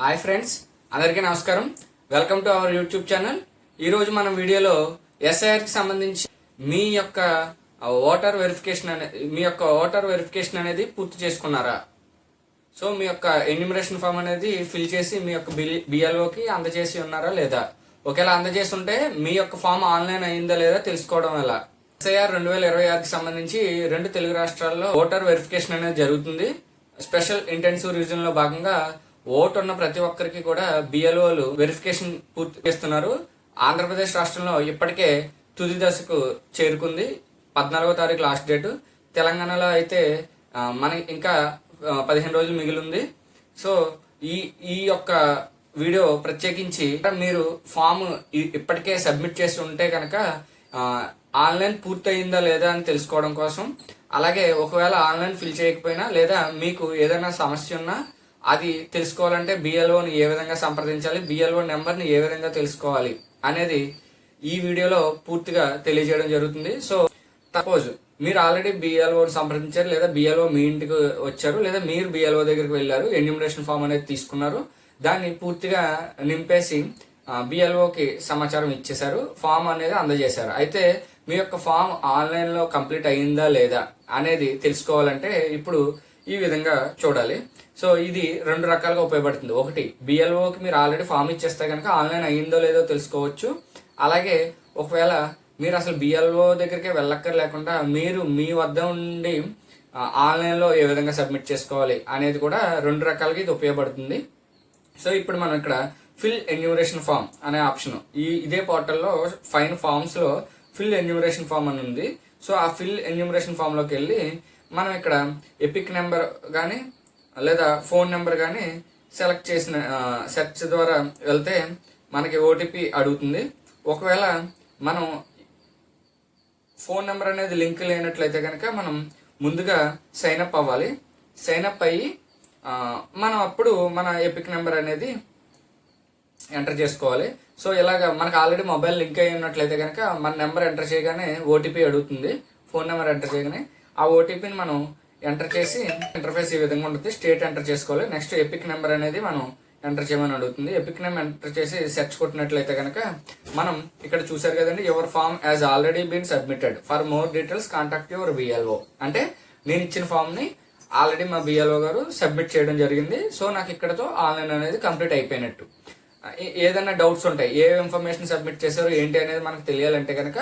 Hi friends, అందరికీ నమస్కారం. Welcome to our YouTube channel. ఈరోజు మనం వీడియోలో ఎస్ఐఆర్కి సంబంధించి మీ యొక్క ఓటర్ వెరిఫికేషన్ అనేది పూర్తి చేసుకున్నారా? సో మీ యొక్క ఎన్యూమరేషన్ ఫామ్ అనేది ఫిల్ చేసి మీ యొక్క బిఎల్ఓకి అందజేసి ఉన్నారా లేదా? ఒకవేళ అందజేసి ఉంటే మీ యొక్క ఫామ్ ఆన్లైన్ అయిందా లేదా తెలుసుకోవడం ఎలా? ఎస్ఐఆర్ 2026కి సంబంధించి 2 తెలుగు రాష్ట్రాల్లో ఓటర్ వెరిఫికేషన్ అనేది జరుగుతుంది. స్పెషల్ ఇంటెన్సివ్ రివిజన్ లో భాగంగా ఓటు ఉన్న ప్రతి ఒక్కరికి కూడా బిఎల్ఓలు వెరిఫికేషన్ పూర్తి చేస్తున్నారు. ఆంధ్రప్రదేశ్ రాష్ట్రంలో ఇప్పటికే తుది దశకు చేరుకుంది. 14వ తారీఖు లాస్ట్ డేట్. తెలంగాణలో అయితే మనకి ఇంకా 15 రోజులు మిగిలి ఉంది. సో ఈ యొక్క వీడియో ప్రత్యేకించి మీరు ఫామ్ ఇప్పటికే సబ్మిట్ చేసి ఉంటే కనుక ఆన్లైన్ పూర్తయిందా లేదా అని తెలుసుకోవడం కోసం, అలాగే ఒకవేళ ఆన్లైన్ ఫిల్ చేయకపోయినా లేదా మీకు ఏదైనా సమస్య ఉన్నా అది తెలుసుకోవాలంటే బిఎల్ఓని ఏ విధంగా సంప్రదించాలి, బిఎల్ఓ నెంబర్ని ఏ విధంగా తెలుసుకోవాలి అనేది ఈ వీడియోలో పూర్తిగా తెలియజేయడం జరుగుతుంది. సో సపోజ్ మీరు ఆల్రెడీ బిఎల్ఓని సంప్రదించారు, లేదా బిఎల్ఓ మీ ఇంటికి వచ్చారు, లేదా మీరు బిఎల్ఓ దగ్గరికి వెళ్ళారు, ఎన్యూమరేషన్ ఫామ్ అనేది తీసుకున్నారు, దాన్ని పూర్తిగా నింపేసి బిఎల్ఓకి సమాచారం ఇచ్చేశారు, ఫామ్ అనేది అందజేశారు. అయితే మీ యొక్క ఫామ్ ఆన్లైన్లో కంప్లీట్ అయ్యిందా లేదా అనేది తెలుసుకోవాలంటే ఇప్పుడు ఈ విధంగా చూడాలి. సో ఇది 2 రకాలుగా ఉపయోగపడుతుంది. ఒకటి, బిఎల్ఓకి మీరు ఆల్రెడీ ఫామ్ ఇచ్చేస్తే కనుక ఆన్లైన్ అయ్యిందో లేదో తెలుసుకోవచ్చు. అలాగే ఒకవేళ మీరు అసలు బిఎల్ఓ దగ్గరికి వెళ్ళక్కర్ లేకుండా మీరు మీ వద్ద ఉండి ఆన్లైన్లో ఏ విధంగా సబ్మిట్ చేసుకోవాలి అనేది కూడా 2 రకాలుగా ఇది ఉపయోగపడుతుంది. సో ఇప్పుడు మనం ఇక్కడ ఫిల్ ఎన్యూమరేషన్ ఫామ్ అనే ఆప్షన్, ఇదే పోర్టల్లో ఫైన్ ఫామ్స్లో ఫిల్ ఎన్యూమరేషన్ ఫామ్ అని ఉంది. సో ఆ ఫిల్ ఎన్యూమరేషన్ ఫామ్లోకి వెళ్ళి మనం ఇక్కడ ఎపిక్ నెంబర్ కానీ లేదా ఫోన్ నెంబర్ కానీ సెలెక్ట్ చేసిన సెర్చ్ ద్వారా వెళ్తే మనకి ఓటీపీ అడుగుతుంది. ఒకవేళ మనం ఫోన్ నెంబర్ అనేది లింక్ లేనట్లయితే కనుక మనం ముందుగా సైన్అప్ అవ్వాలి. సైన్అప్ అయ్యి మనం అప్పుడు మన ఎపిక్ నెంబర్ అనేది ఎంటర్ చేసుకోవాలి. సో ఇలాగ మనకు ఆల్రెడీ మొబైల్ లింక్ అయి ఉన్నట్లయితే కనుక మన నెంబర్ ఎంటర్ చేయగానే ఓటీపీ అడుగుతుంది. ఫోన్ నెంబర్ ఎంటర్ చేయగానే ఆ ఓటీపీని మనం ఎంటర్ చేసి ఇంటర్ఫేస్ ఈ విధంగా ఉంటుంది. స్టేట్ ఎంటర్ చేసుకోవాలి. నెక్స్ట్ ఎపిక్ నెంబర్ అనేది మనం ఎంటర్ చేయమని అడుగుతుంది. ఎపిక్ నెంబర్ ఎంటర్ చేసి సెర్చ్ కొట్టినట్లయితే కనుక మనం ఇక్కడ చూసారు కదండి, your form has already been submitted, for more details contact your BLO. అంటే నేను ఇచ్చిన ఫామ్ ని ఆల్రెడీ మా బిఎల్ఓ గారు సబ్మిట్ చేయడం జరిగింది. సో నాకు ఇక్కడతో ఆన్లైన్ అనేది కంప్లీట్ అయిపోయినట్టు. ఏదైనా డౌట్స్ ఉంటాయి, ఏ ఇన్ఫర్మేషన్ సబ్మిట్ చేశారు ఏంటి అనేది మనకు తెలియాలంటే కనుక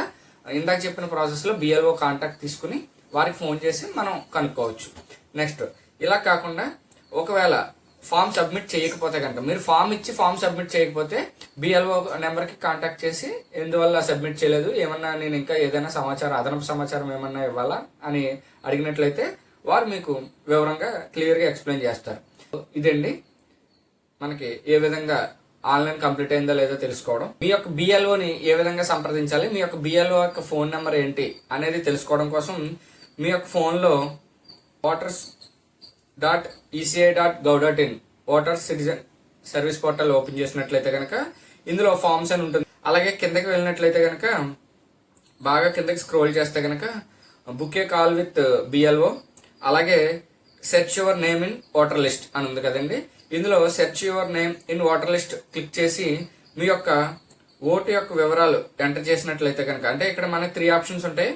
ఇందాక చెప్పిన ప్రాసెస్లో బిఎల్ఓ కాంటాక్ట్ తీసుకుని వారికి ఫోన్ చేసి మనం కనుక్కోవచ్చు. నెక్స్ట్ ఇలా కాకుండా ఒకవేళ ఫామ్ సబ్మిట్ చేయకపోతే కనుక, మీరు ఫామ్ ఇచ్చి ఫామ్ సబ్మిట్ చేయకపోతే బిఎల్ఓ నెంబర్కి కాంటాక్ట్ చేసి ఎందువల్ల సబ్మిట్ చేయలేదు, ఏమన్నా నేను ఇంకా ఏదైనా అదనపు సమాచారం ఏమన్నా ఇవ్వాలా అని అడిగినట్లయితే వారు మీకు వివరంగా క్లియర్గా ఎక్స్ప్లెయిన్ చేస్తారు. ఇదండి మనకి ఏ విధంగా ఆన్లైన్ కంప్లీట్ అయిందా లేదో తెలుసుకోవడం. మీ యొక్క బిఎల్ఓని ఏ విధంగా సంప్రదించాలి, మీ యొక్క బిఎల్ఓ యొక్క ఫోన్ నెంబర్ ఏంటి అనేది తెలుసుకోవడం కోసం మీ యొక్క ఫోన్లో voters.eci.gov.in voters citizen service portal open చేసినట్లయితే కనుక ఇందులో ఫామ్స్ అని ఉంటుంది. అలాగే కిందకి వెళ్ళినట్లయితే కనుక బాగా కిందకి స్క్రోల్ చేస్తే కనుక book a call with BLO, అలాగే search your name in voter list అని ఉంది కదండి. ఇందులో search your name in voter list click చేసి మీ యొక్క ఓటు యొక్క వివరాలు ఎంటర్ చేసినట్లయితే కనుక, అంటే ఇక్కడ మనకి 3 ఆప్షన్స్ ఉంటాయి.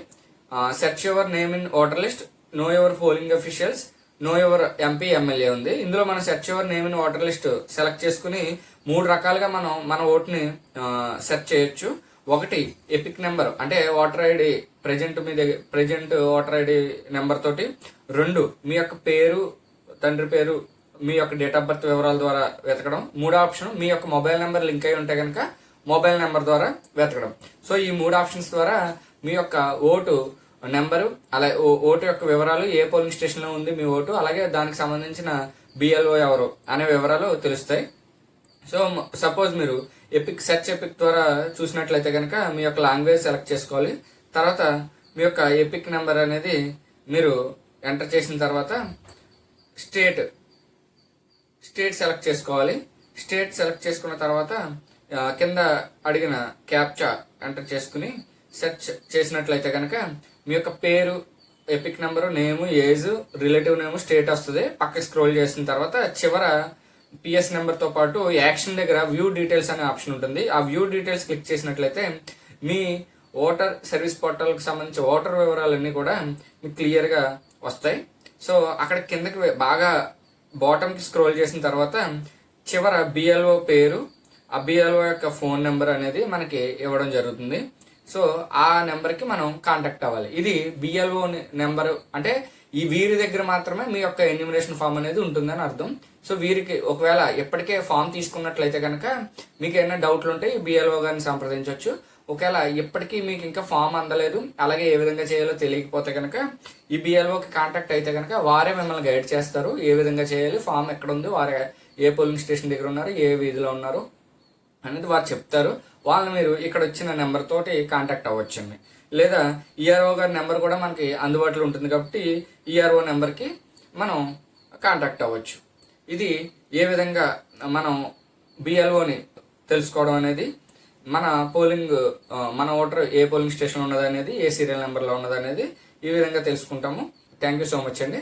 Search your name in voter list, know your polling officials, know your MP MLA ఉంది. ఇందులో మనం search your name in voter list select చేసుకుని 3 రకాలుగా మనం మన ఓటుని సెర్చ్ చేయొచ్చు. ఒకటి, ఎపిక్ నెంబర్ అంటే voter ID present voter ID number తోటి. 2, మీ యొక్క పేరు, తండ్రి పేరు, మీ యొక్క డేట్ ఆఫ్ బర్త్ వివరాల ద్వారా వెతకడం. 3వ ఆప్షన్, మీ యొక్క మొబైల్ నెంబర్ లింక్ అయి ఉంటే కనుక మొబైల్ నెంబర్ ద్వారా వెతకడం. సో ఈ 3 ఆప్షన్స్ ద్వారా మీ యొక్క ఓటు నెంబరు, అలాగే ఓటు యొక్క వివరాలు, ఏ పోలింగ్ స్టేషన్లో ఉంది మీ ఓటు, అలాగే దానికి సంబంధించిన బిఎల్ఓ ఎవరు అనే వివరాలు తెలుస్తాయి. సో సపోజ్ మీరు సెర్చ్ ఎపిక్ ద్వారా చూసినట్లయితే కనుక మీ యొక్క లాంగ్వేజ్ సెలెక్ట్ చేసుకోవాలి. తర్వాత మీ యొక్క ఎపిక్ నెంబర్ అనేది మీరు ఎంటర్ చేసిన తర్వాత స్టేట్ సెలెక్ట్ చేసుకోవాలి. స్టేట్ సెలెక్ట్ చేసుకున్న తర్వాత కింద అడిగిన క్యాప్చా ఎంటర్ చేసుకుని సెర్చ్ చేసినట్లయితే కనుక మీ యొక్క పేరు, ఎపిక్ నెంబరు, నేము, ఏజ్, రిలేటివ్ నేము, స్టేట్ వస్తుంది. పక్కకి స్క్రోల్ చేసిన తర్వాత చివర పిఎస్ నెంబర్తో పాటు యాక్షన్ దగ్గర వ్యూ డీటెయిల్స్ అనే ఆప్షన్ ఉంటుంది. ఆ వ్యూ డీటెయిల్స్ క్లిక్ చేసినట్లయితే మీ ఓటర్ సర్వీస్ పోర్టల్కి సంబంధించి ఓటర్ వివరాలన్నీ కూడా మీకు క్లియర్గా వస్తాయి. సో అక్కడ కిందకి బాగా బాటమ్కి స్క్రోల్ చేసిన తర్వాత చివర బిఎల్ఓ పేరు, ఆ బిఎల్ఓ యొక్క ఫోన్ నెంబర్ అనేది మనకి ఇవ్వడం జరుగుతుంది. సో ఆ నెంబర్కి మనం కాంటాక్ట్ అవ్వాలి. ఇది బిఎల్ఓ నెంబర్ అంటే ఈ వీరి దగ్గర మాత్రమే మీ యొక్క ఎన్యూమరేషన్ ఫామ్ అనేది ఉంటుందని అర్థం. సో వీరికి ఒకవేళ ఎప్పటికే ఫామ్ తీసుకున్నట్లయితే కనుక మీకు ఏమైనా డౌట్లు ఉంటే ఈ బిఎల్ఓ గారిని సంప్రదించవచ్చు. ఒకవేళ ఎప్పటికీ మీకు ఇంకా ఫామ్ అందలేదు, అలాగే ఏ విధంగా చేయాలో తెలియకపోతే కనుక ఈ బిఎల్ఓకి కాంటాక్ట్ అయితే కనుక వారే మిమ్మల్ని గైడ్ చేస్తారు. ఏ విధంగా చేయాలి, ఫామ్ ఎక్కడ ఉంది, వారు ఏ పోలింగ్ స్టేషన్ దగ్గర ఉన్నారు, ఏ వీధిలో ఉన్నారు అనేది వారు చెప్తారు. వాళ్ళని మీరు ఇక్కడ వచ్చిన నెంబర్ తోటి కాంటాక్ట్ అవ్వచ్చండి. లేదా ఈఆర్ఓ గారి నెంబర్ కూడా మనకి అందుబాటులో ఉంటుంది కాబట్టి ఈఆర్ఓ నెంబర్కి మనం కాంటాక్ట్ అవ్వచ్చు. ఇది ఏ విధంగా మనం బిఎల్ఓని తెలుసుకోవడం అనేది, మన ఓటర్ ఏ పోలింగ్ స్టేషన్ ఉన్నది అనేది, ఏ సీరియల్ నెంబర్లో ఉన్నది అనేది ఈ విధంగా తెలుసుకుంటాము. థ్యాంక్ యూ సో మచ్ అండి.